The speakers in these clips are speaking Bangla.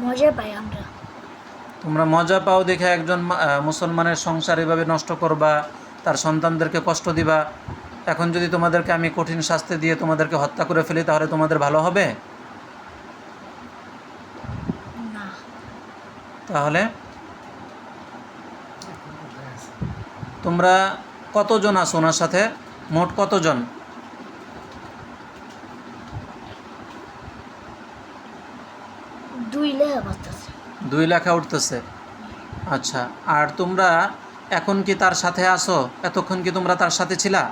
মজা পাই আমরা। তোমরা মজা পাও দেখে একজন মুসলমানের সংসার এভাবে নষ্ট করবা, তার সন্তানদেরকে কষ্ট দিবা। এখন যদি তোমাদেরকে আমি কঠিন শাস্তি দিয়ে তোমাদেরকে হত্যা করে ফেলি, তাহলে তোমাদের ভালো হবে? না। তাহলে তোমরা কতজন আছো ওনার সাথে? মোট কতজন? 2 লেখা বাজতেছে। 2 লেখা উঠতেছে। আচ্ছা, আর তোমরা এখন কি তার সাথে আছো? এতক্ষণ কি তোমরা তার সাথে ছিলা?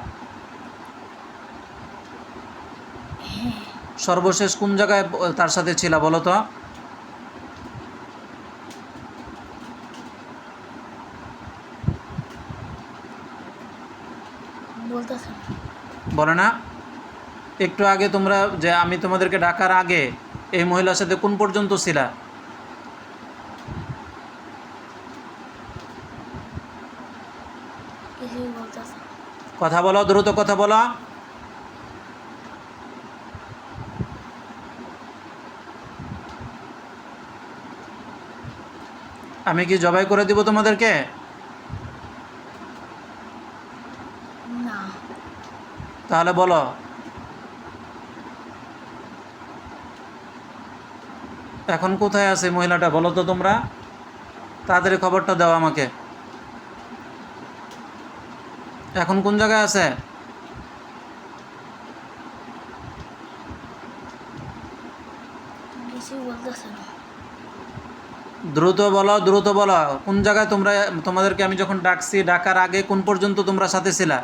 সর্বশেষ কোন জায়গায় তার সাথে ছিলা বলো তো? বলতেছে না। বলে না? একটু আগে তোমরা যে আমি তোমাদেরকে ডাকার আগে এই মহিলার সাথে কোন পর্যন্ত ছিলা? কিছুই বলতেছে না। কথা বলো, দ্রুত কথা বলো। আমি কি জবাই করে দিব তোমাদেরকে? না। তাহলে বলো। এখন কোথায় আছে মহিলাটা বলো তো তোমরা? তাড়াতাড়ি খবরটা দাও আমাকে। এখন কোন জায়গায় আছে? কিছুই বলতেছে না। দ্রুত বলো, দ্রুত বলো। কোন জায়গায় তোমরা? তোমাদেরকে আমি যখন ডাকছি, ডাকার আগে কোন পর্যন্ত তোমরা সাথে ছিলা?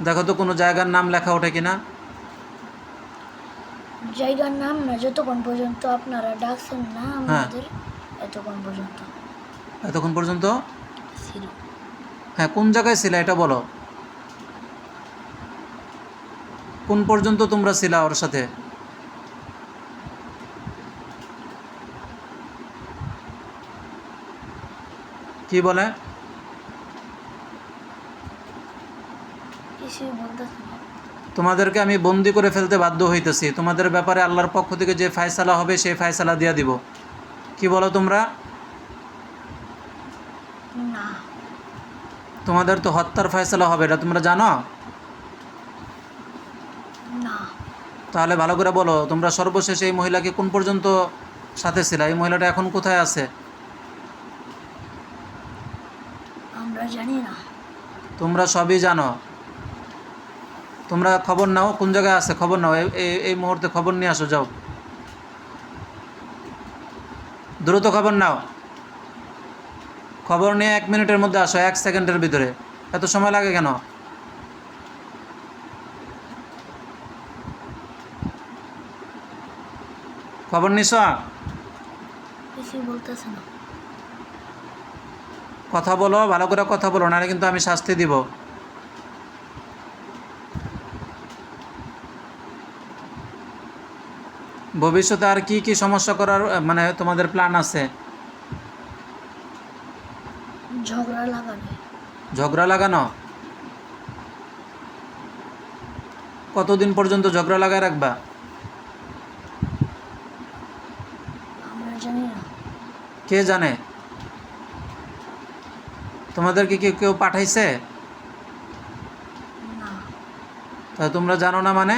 দেখো তো কোনো জায়গার নাম লেখা ওঠে কিনা। জায়গার নাম না, যতক্ষণ পর্যন্ত আপনারা ডাকছেন না হ্যাঁ, আমাদের, এতক্ষণ পর্যন্ত এতক্ষণ পর্যন্ত। ছিল। হ্যাঁ, কোন জায়গায় ছিলা এটা বলো। কোন পর্যন্ত তোমরা ছিলা ওর সাথে? কি বলে? কিছুই বলতেছে না। তোমাদেরকে আমি বন্দি করে ফেলতে বাধ্য হইতেছি। তোমাদের ব্যাপারে আল্লাহর পক্ষ থেকে যে ফায়সালা হবে সেই ফায়সালা দিয়া দিব। কি বলো তোমরা? না। তোমাদের তো হত্যার ফায়সালা হবে, এটা তোমরা জানো? না। তাহলে ভালো করে বলো, তোমরা সর্বশেষ এই মহিলাকে কোন পর্যন্ত সাথে ছিল? এই মহিলাটা এখন কোথায় আছে? আমরা জানি না। তোমরা সবই জানো। তোমরা খবর নাও কোন জায়গায় আছে, খবর নাও। এই মুহূর্তে খবর নিয়ে আসো, যাও দ্রুত খবর নাও। খবর নিয়ে 1 মিনিটের মধ্যে আসো, 1 সেকেন্ডের ভিতরে। এত সময় লাগে কেন? খবর নিছ? কিছুই বলতেছে না। কথা বলো, ভালো করে কথা বলো, নাহলে কিন্তু আমি শাস্তি দিব। ভবিষ্যতে আর কি কি সমস্যা করার মানে তোমাদের প্ল্যান আছে? ঝগড়া লাগাবে। ঝগড়া লাগানো? কতদিন পর্যন্ত ঝগড়া লাগায় রাখবা? আমরা জানি না। কে জানে? তোমাদেরকে কেউ পাঠাইছে? না। তা তোমরা জানো না মানে?